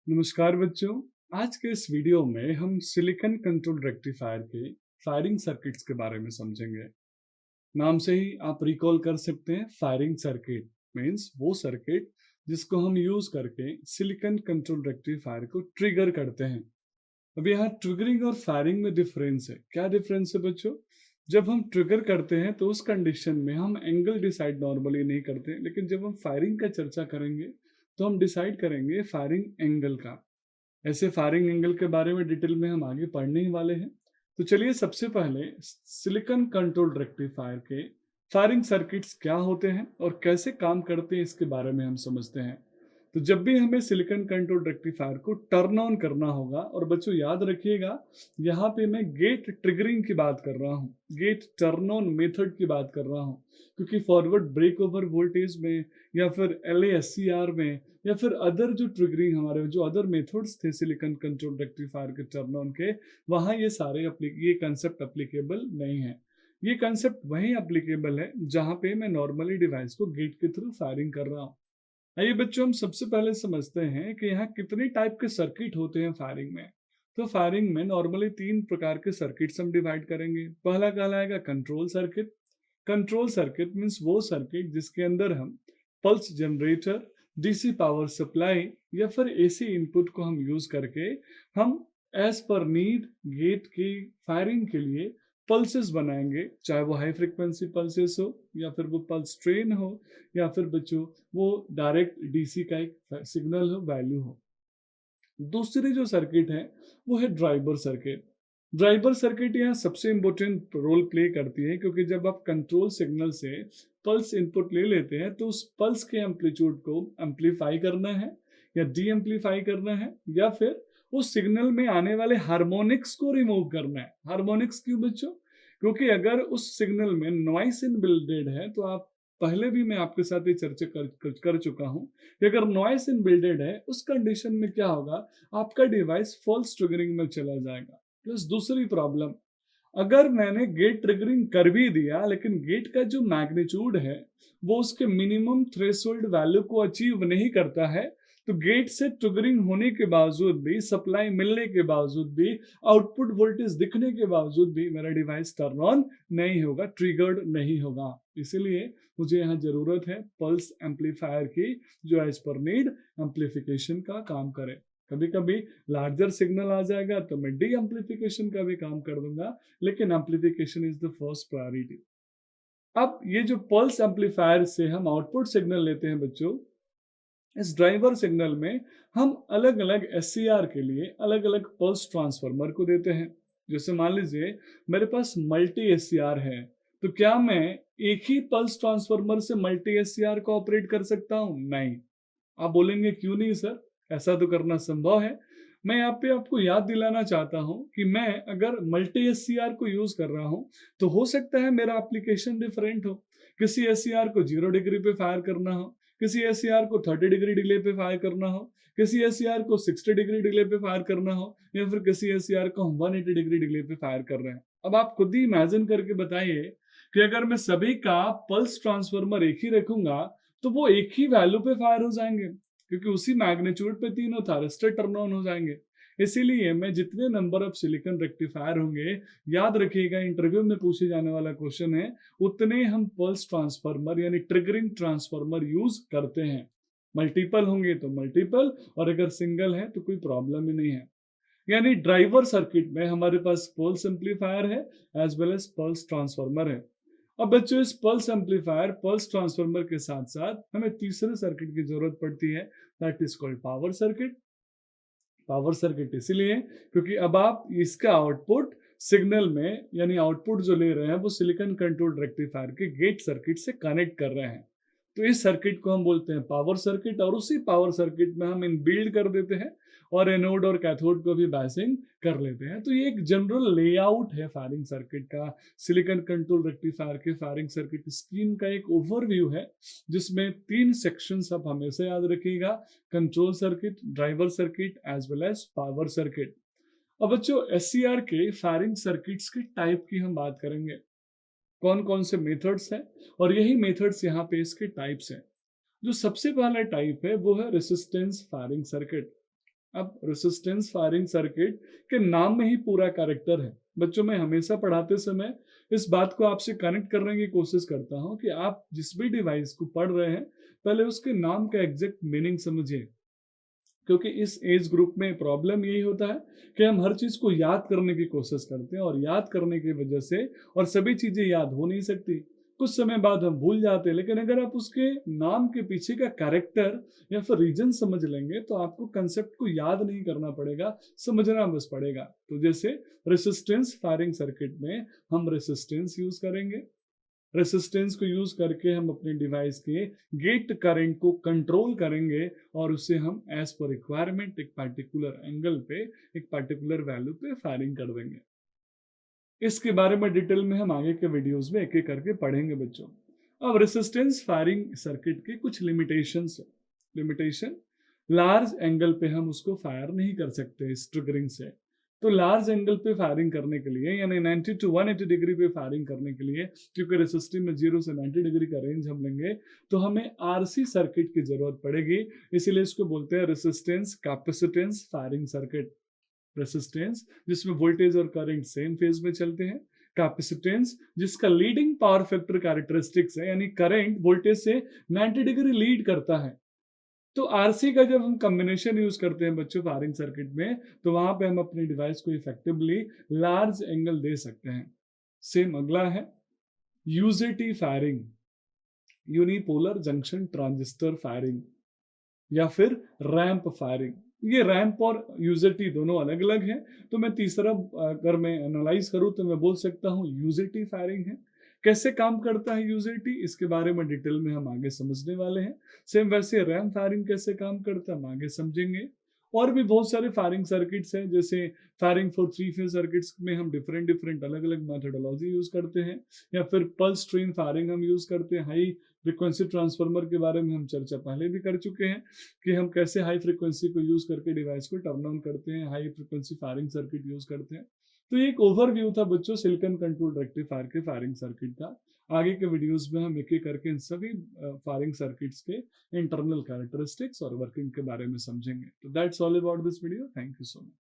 नमस्कार बच्चों। आज के इस वीडियो में हम सिलिकॉन कंट्रोल रेक्टिफायर के फायरिंग सर्किट्स के बारे में समझेंगे। नाम से ही आप रिकॉल कर सकते हैं, फायरिंग सर्किट मींस वो सर्किट जिसको हम यूज करके सिलिकॉन कंट्रोल रेक्टिफायर को ट्रिगर करते हैं। अब यहाँ ट्रिगरिंग और फायरिंग में डिफरेंस है। क्या डिफरेंस है बच्चों? जब हम ट्रिगर करते हैं तो उस कंडीशन में हम एंगल डिसाइड नॉर्मली नहीं करते, लेकिन जब हम फायरिंग का चर्चा करेंगे तो हम डिसाइड करेंगे फायरिंग एंगल का। ऐसे फायरिंग एंगल के बारे में डिटेल में हम आगे पढ़ने ही वाले हैं। तो चलिए सबसे पहले सिलिकॉन कंट्रोल रेक्टिफायर के फायरिंग सर्किट्स क्या होते हैं और कैसे काम करते हैं इसके बारे में हम समझते हैं। तो जब भी हमें सिलिकॉन कंट्रोल रेक्टिफायर को टर्न ऑन करना होगा, और बच्चों याद रखिएगा यहाँ पे मैं गेट ट्रिगरिंग की बात कर रहा हूँ, गेट टर्न ऑन मेथड की बात कर रहा हूँ, क्योंकि फॉरवर्ड ब्रेक ओवर वोल्टेज में या फिर LASCR में या फिर अदर जो ट्रिगरिंग हमारे जो अदर मेथड्स थे सिलिकॉन कंट्रोल रेक्टिफायर के टर्न ऑन के, वहाँ ये कंसेप्ट अप्लीकेबल नहीं है। ये कंसेप्ट वहीं अप्लीकेबल है जहाँ पे मैं नॉर्मली डिवाइस को गेट के थ्रू फायरिंग कर रहा हूँ। आइए बच्चों, हम सबसे पहले समझते हैं कि यहाँ कितने टाइप के सर्किट होते हैं फायरिंग में। तो फायरिंग में नॉर्मली 3 प्रकार के सर्किट्स हम डिवाइड करेंगे। पहला कहलाएगा control circuit. Control circuit means वो सर्किट जिसके अंदर हम pulse generator, DC power supply या फिर AC इनपुट को हम यूज करके हम एज पर नीड गेट की फायरिंग के लिए पल्सेस बनाएंगे, चाहे वो हाई फ्रिक्वेंसी पल्सेस हो या फिर वो पल्स ट्रेन हो या फिर बच्चों वो डायरेक्ट DC का एक सिग्नल हो, वैल्यू हो। दूसरी जो सर्किट है वो है ड्राइवर सर्किट। ड्राइवर सर्किट यहाँ सबसे इंपॉर्टेंट रोल प्ले करती है, क्योंकि जब आप कंट्रोल सिग्नल से पल्स इनपुट ले लेते हैं तो उस पल्स के एम्पलीट्यूड को एम्पलीफाई करना है या डी एम्पलीफाई करना है, या फिर उस सिग्नल में आने वाले हार्मोनिक्स को रिमूव करना है। हार्मोनिक्स क्यों बच्चों? क्योंकि अगर उस सिग्नल में नॉइस इनबिल्डेड है, तो आप पहले भी मैं आपके साथ ये चर्चा कर चुका हूं कि अगर नॉइस इनबिल्डेड है उस कंडीशन में क्या होगा, आपका डिवाइस फॉल्स ट्रिगरिंग में चला जाएगा। प्लस दूसरी प्रॉब्लम, अगर मैंने गेट ट्रिगरिंग कर भी दिया लेकिन गेट का जो मैग्नीट्यूड है वो उसके मिनिमम थ्रेशोल्ड वैल्यू को अचीव नहीं करता है, तो गेट से ट्रिगरिंग होने के बावजूद भी, सप्लाई मिलने के बावजूद भी, आउटपुट वोल्टेज दिखने के बावजूद भी मेरा डिवाइस टर्न ऑन नहीं होगा, ट्रिगर्ड नहीं होगा। इसीलिए मुझे यहाँ जरूरत है पल्स एम्पलीफायर की जो एज पर नीड एम्पलीफिकेशन का काम करे। कभी कभी लार्जर सिग्नल आ जाएगा तो मैं डी एम्पलीफिकेशन का भी काम कर दूंगा, लेकिन amplification is the first priority. अब ये जो पल्स एम्पलीफायर से हम आउटपुट सिग्नल लेते हैं बच्चों, इस ड्राइवर सिग्नल में हम अलग अलग SCR के लिए अलग अलग पल्स ट्रांसफार्मर को देते हैं। जैसे मान लीजिए मेरे पास मल्टी SCR है, तो क्या मैं एक ही पल्स ट्रांसफार्मर से मल्टी SCR को ऑपरेट कर सकता हूं? नहीं। आप बोलेंगे क्यों नहीं सर, ऐसा तो करना संभव है। मैं यहाँ पे आपको याद दिलाना चाहता हूँ कि मैं अगर मल्टी SCR को यूज कर रहा हूँ तो हो सकता है मेरा एप्लीकेशन डिफरेंट हो। किसी SCR को 0 डिग्री पे फायर करना हो, किसी SCR को 30 डिग्री डिले पे फायर करना हो, किसी SCR को 60 डिग्री डिले पे फायर करना हो, या फिर किसी SCR को हम 180 डिग्री डिले पे फायर कर रहे हैं। अब आप खुद ही इमेजिन करके बताइए कि अगर मैं सभी का पल्स ट्रांसफार्मर एक ही रखूंगा तो वो एक ही वैल्यू पे फायर हो जाएंगे, क्योंकि उसी मैग्नीट्यूड पे तीनों थारिस्टर टर्न ऑन हो जाएंगे। इसीलिए मैं जितने नंबर ऑफ सिलिकॉन रेक्टिफायर होंगे, याद रखिएगा इंटरव्यू में पूछे जाने वाला क्वेश्चन है, उतने हम पल्स ट्रांसफार्मर यानी ट्रिगरिंग ट्रांसफार्मर यूज करते हैं। मल्टीपल होंगे तो मल्टीपल, और अगर सिंगल है तो कोई प्रॉब्लम ही नहीं है। यानी ड्राइवर सर्किट में हमारे पास पल्स एम्पलीफायर है as well as pulse transformer है। अब बच्चों इस पल्स एम्पलीफायर पल्स ट्रांसफार्मर के साथ साथ हमें तीसरे सर्किट की जरूरत पड़ती है, that is called power circuit. Power circuit इसीलिए क्योंकि अब आप इसका आउटपुट सिग्नल में यानी आउटपुट जो ले रहे हैं वो सिलिकॉन कंट्रोल्ड रेक्टिफायर के गेट सर्किट से कनेक्ट कर रहे हैं। तो इस सर्किट को हम बोलते हैं पावर सर्किट, और उसी पावर सर्किट में हम इन बिल्ड कर देते हैं और एनोड और कैथोड को भी बायसिंग कर लेते हैं। तो ये एक जनरल लेआउट है फायरिंग सर्किट का। सिलिकॉन कंट्रोल रेक्टिफायर के फायरिंग सर्किट स्कीम का एक ओवरव्यू है जिसमें 3 सेक्शंस आप हमेशा याद रखिएगा, control circuit, driver circuit as well as power circuit. अब बच्चों SCR के फायरिंग सर्किट्स के टाइप की हम बात करेंगे, कौन कौन से मेथड्स हैं, और यही मेथड्स यहाँ पे इसके टाइप्स हैं। जो सबसे पहला टाइप है वो है रेसिस्टेंस फायरिंग सर्किट। अब रेसिस्टेंस फायरिंग सर्किट के नाम में ही पूरा कैरेक्टर है। बच्चों, मैं हमेशा पढ़ाते समय इस बात को आपसे कनेक्ट करने की कोशिश करता हूँ कि आप जिस भी डिवाइस को पढ़ रहे हैं, पहले उसके नाम का एग्जैक्ट मीनिंग समझिए। क्योंकि इस एज ग्रुप में प्रॉब्लम यही होता है कि हम हर चीज़ को याद करने की कोशिश करते हैं, और याद करने की वजह से और सभी चीज़ें याद हो नहीं सकती। कुछ समय बाद हम भूल जाते हैं, लेकिन अगर आप उसके नाम के पीछे का कैरेक्टर या फिर रीजन समझ लेंगे तो आपको कंसेप्ट को याद नहीं करना पड़ेगा, समझना बस पड़ेगा। तो जैसे रेसिस्टेंस फायरिंग सर्किट में हम रेसिस्टेंस यूज करेंगे। रेसिस्टेंस को यूज करके हम अपने डिवाइस के गेट करंट को कंट्रोल करेंगे, और उसे हम एज पर रिक्वायरमेंट एक पर्टिकुलर एंगल पे, एक पर्टिकुलर वैल्यू पे फायरिंग कर देंगे। इसके बारे में डिटेल में हम आगे के वीडियोस में एक एक करके पढ़ेंगे बच्चों। अब रेसिस्टेंस फायरिंग सर्किट के कुछ लिमिटेशंस है। लिमिटेशन, लार्ज एंगल पे हम उसको फायर नहीं कर सकते इस ट्रिगरिंग से। तो लार्ज एंगल पे फायरिंग करने के लिए, यानी 90 टू 180 डिग्री पे फायरिंग करने के लिए, क्योंकि रेसिस्टिव में 0 से 90 डिग्री का रेंज हम लेंगे, तो हमें आरसी सर्किट की जरूरत पड़ेगी। इसीलिए इसको बोलते हैं resistance capacitance firing circuit. Resistance जिसमें वोल्टेज और करंट सेम फेज में चलते हैं। कैपेसिटेंस जिसका लीडिंग पावर फैक्टर कैरेक्टरिस्टिक्स है, यानी करंट वोल्टेज से 90 डिग्री लीड करता है। तो आरसी का जब हम कॉम्बिनेशन यूज करते हैं बच्चों फायरिंग सर्किट में, तो वहां पे हम अपने डिवाइस को इफेक्टिवली लार्ज एंगल दे सकते हैं। सेम अगला है UJT firing, unipolar junction transistor firing, या फिर रैंप फायरिंग। ये रैंप और यूजेटी दोनों अलग अलग हैं। तो मैं तीसरा अगर मैं एनालाइज करूं तो मैं बोल सकता हूं यूजेटी फायरिंग है। कैसे काम करता है यूजेटी, इसके बारे में डिटेल में हम आगे समझने वाले हैं। सेम वैसे रैंप फायरिंग कैसे काम करता है हम आगे समझेंगे। और भी बहुत सारे फायरिंग सर्किट्स हैं, जैसे firing for three phase circuits में हम डिफरेंट डिफरेंट अलग अलग मेथोडोलॉजी यूज करते हैं, या फिर पल्स ट्रेन फायरिंग हम यूज करते हैं। हाई फ्रिक्वेंसी ट्रांसफार्मर के बारे में हम चर्चा पहले भी कर चुके हैं कि हम कैसे हाई फ्रीक्वेंसी को यूज करके डिवाइस को टर्न ऑन करते हैं, high frequency firing circuit use करते हैं। तो ये एक ओवरव्यू था बच्चों सिलिकॉन कंट्रोल रेक्टिफायर के फायरिंग सर्किट का। आगे के वीडियोस में हम एक एक करके इन सभी फायरिंग सर्किट्स के इंटरनल कैरेक्टरिस्टिक्स और वर्किंग के बारे में समझेंगे। तो that's all about this video. Thank you so much.